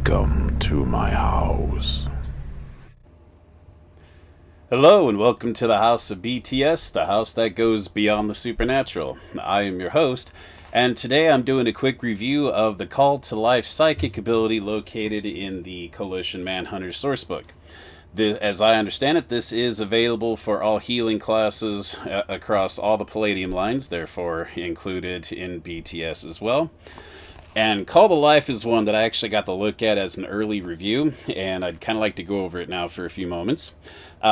Welcome to my house. Hello and welcome to the House of BTS, the house that goes beyond the supernatural. I am your host, and today I'm doing a quick review of the Call to Life psychic ability located in the Coalition Manhunters sourcebook. As I understand it, this is available for all healing classes across all the Palladium lines, therefore included in BTS as well. And Call to Life is one that I actually got to look at as an early review, and I'd kind of like to go over it now for a few moments.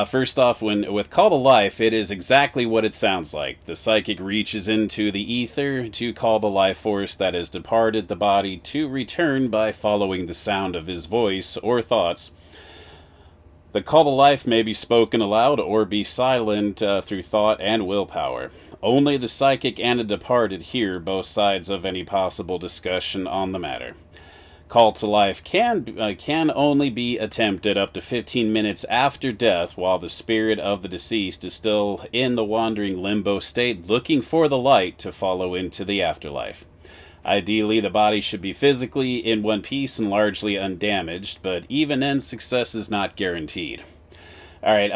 First off, with Call to Life, it is exactly what it sounds like. The psychic reaches into the ether to call the life force that has departed the body to return by following the sound of his voice or thoughts. The call to life may be spoken aloud or be silent through thought and willpower. Only the psychic and the departed hear both sides of any possible discussion on the matter. Call to life can only be attempted up to 15 minutes after death while the spirit of the deceased is still in the wandering limbo state looking for the light to follow into the afterlife. Ideally, the body should be physically in one piece and largely undamaged, but even then, success is not guaranteed. All right,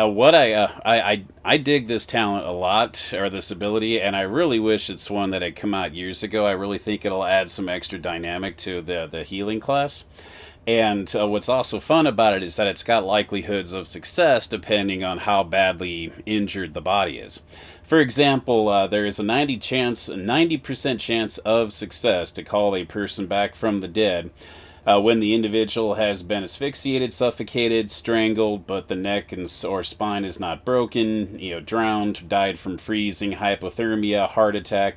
I dig this talent a lot, or this ability, and I really wish it's one that had come out years ago. I really think it'll add some extra dynamic to the healing class. And what's also fun about it is that it's got likelihoods of success depending on how badly injured the body is. For example, there is a 90% chance of success to call a person back from the dead when the individual has been asphyxiated, suffocated, strangled, but the neck or spine is not broken, drowned, died from freezing, hypothermia, heart attack,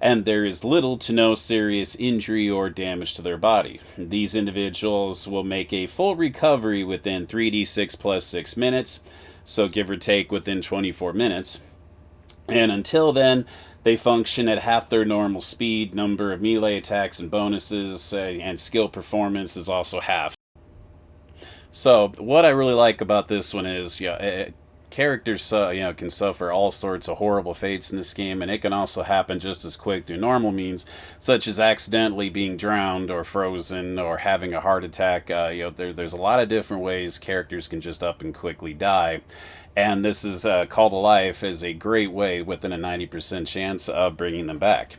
and there is little to no serious injury or damage to their body. These individuals will make a full recovery within 3d6 plus 6 minutes, so give or take within 24 minutes. And until then, they function at half their normal speed, number of melee attacks and bonuses, and skill performance is also half. So, what I really like about this one is, characters can suffer all sorts of horrible fates in this game, and it can also happen just as quick through normal means, such as accidentally being drowned or frozen or having a heart attack. There's a lot of different ways characters can just up and quickly die. And this is Call to Life is a great way within a 90% chance of bringing them back.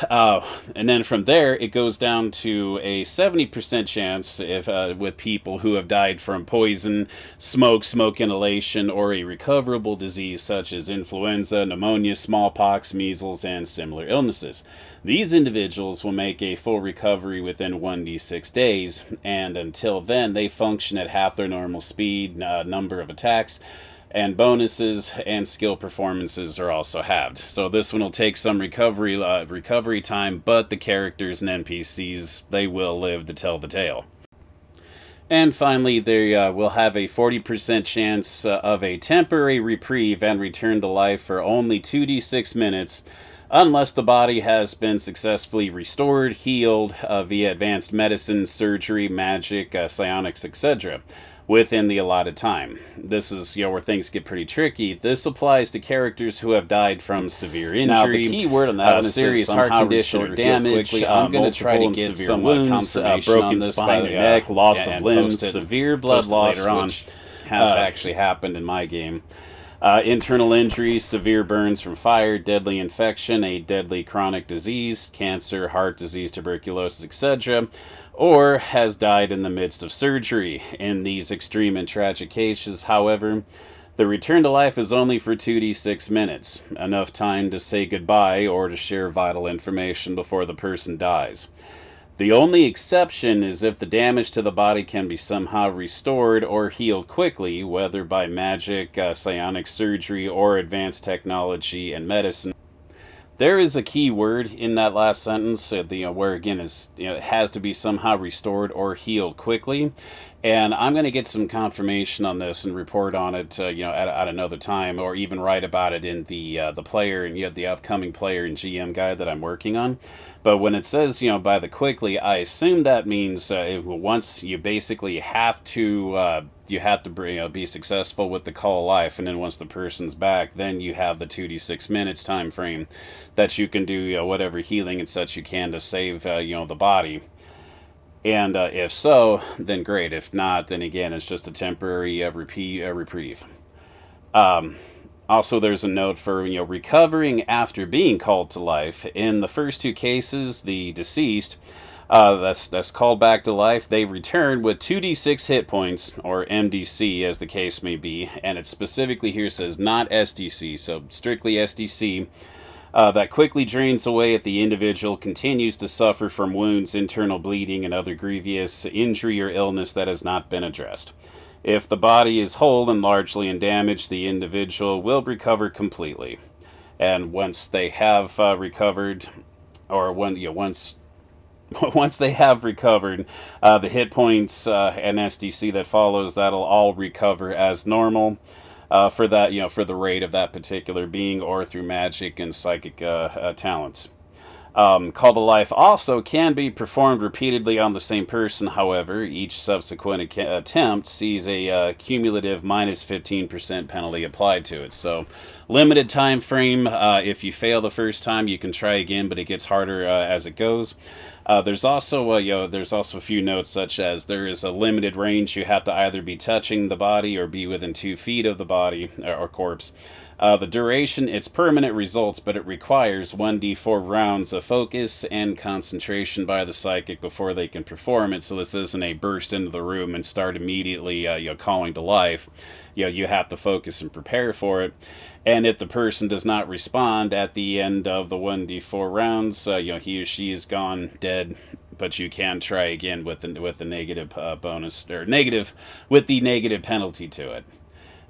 And then from there, it goes down to a 70% chance with people who have died from poison, smoke inhalation, or a recoverable disease such as influenza, pneumonia, smallpox, measles, and similar illnesses. These individuals will make a full recovery within 1d6 days, and until then, they function at half their normal speed, number of attacks, and bonuses and skill performances are also halved. So this one will take some recovery time, but the characters and NPCs, they will live to tell the tale. And finally, they will have a 40% chance of a temporary reprieve and return to life for only 2d6 minutes, unless the body has been successfully restored, healed via advanced medicine, surgery, magic, psionics, etc., within the allotted time. This is where things get pretty tricky. This applies to characters who have died from severe injury. Now, the key word on that one is serious heart condition or damage. I'm going to try to get some wounds, broken spine and neck, loss of limbs, severe blood loss, later on, which has actually happened in my game. Internal injuries, severe burns from fire, deadly infection, a deadly chronic disease, cancer, heart disease, tuberculosis, etc., or has died in the midst of surgery. In these extreme and tragic cases, however, the return to life is only for 2d6 minutes, enough time to say goodbye or to share vital information before the person dies. The only exception is if the damage to the body can be somehow restored or healed quickly, whether by magic, psionic surgery, or advanced technology and medicine. There is a key word in that last sentence, where again it has to be somehow restored or healed quickly, and I'm going to get some confirmation on this and report on it, at another time, or even write about it in the player and the upcoming player and GM guide that I'm working on. But when it says by the quickly, I assume that means once you basically have to be successful with the call of life, and then once the person's back, then you have the 2d6 minutes time frame that you can do whatever healing and such you can to save the body. And if so, then great. If not, then again, it's just a temporary reprieve. Also, there's a note for recovering after being called to life. In the first two cases, the deceased that's called back to life, they return with 2d6 hit points, or MDC as the case may be, and it specifically here says not SDC, so strictly SDC. That quickly drains away if the individual continues to suffer from wounds, internal bleeding, and other grievous injury or illness that has not been addressed. If the body is whole and largely undamaged, the individual will recover completely. And once they have recovered, or once once they have recovered, the hit points and SDC that follows, that'll all recover as normal. For that, for the rate of that particular being, or through magic and psychic talents. Call to life also can be performed repeatedly on the same person. However, each subsequent attempt sees a cumulative minus 15% penalty applied to it. So, limited time frame. If you fail the first time, you can try again, but it gets harder as it goes. There's also a few notes, such as there is a limited range. You have to either be touching the body or be within 2 feet of the body or corpse. The duration, it's permanent results, but it requires 1d4 rounds of focus and concentration by the psychic before they can perform it. So this isn't a burst into the room and start immediately calling to life. You have to focus and prepare for it. And if the person does not respond at the end of the 1d4 rounds, he or she is gone, dead. But you can try again with the negative bonus, or negative with the negative penalty to it.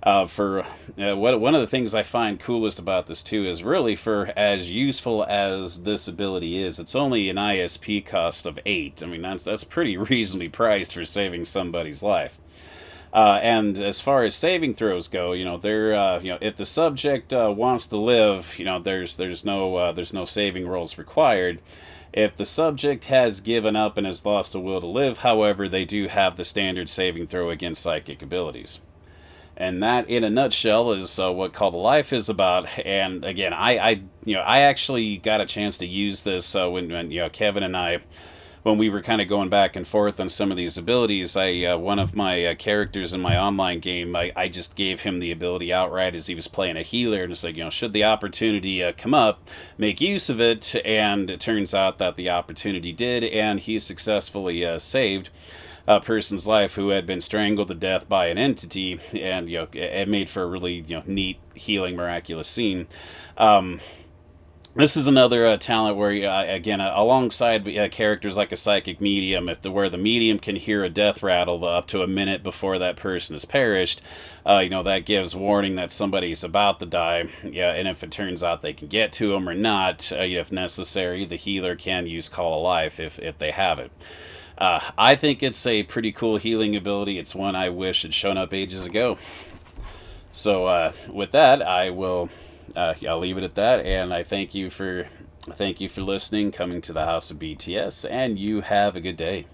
One of the things I find coolest about this too is really, for as useful as this ability is, it's only an ISP cost of 8. I mean, that's pretty reasonably priced for saving somebody's life. And as far as saving throws go, they're if the subject wants to live, there's no saving rolls required. If the subject has given up and has lost the will to live, however, they do have the standard saving throw against psychic abilities. And that, in a nutshell, is what Call to Life is about. And again, I actually got a chance to use this when Kevin and I, when we were kind of going back and forth on some of these abilities. One of my characters in my online game, I just gave him the ability outright as he was playing a healer, and it's like, should the opportunity come up, make use of it. And it turns out that the opportunity did, and he successfully saved a person's life who had been strangled to death by an entity, and it made for a really neat, healing, miraculous scene. This is another talent where, again, alongside characters like a psychic medium, where the medium can hear a death rattle up to a minute before that person has perished, that gives warning that somebody's about to die. Yeah, and if it turns out they can get to them or not, if necessary, the healer can use Call to Life if they have it. I think it's a pretty cool healing ability. It's one I wish had shown up ages ago. So with that, I'll leave it at that, and I thank you for listening, coming to the House of BTS, and you have a good day.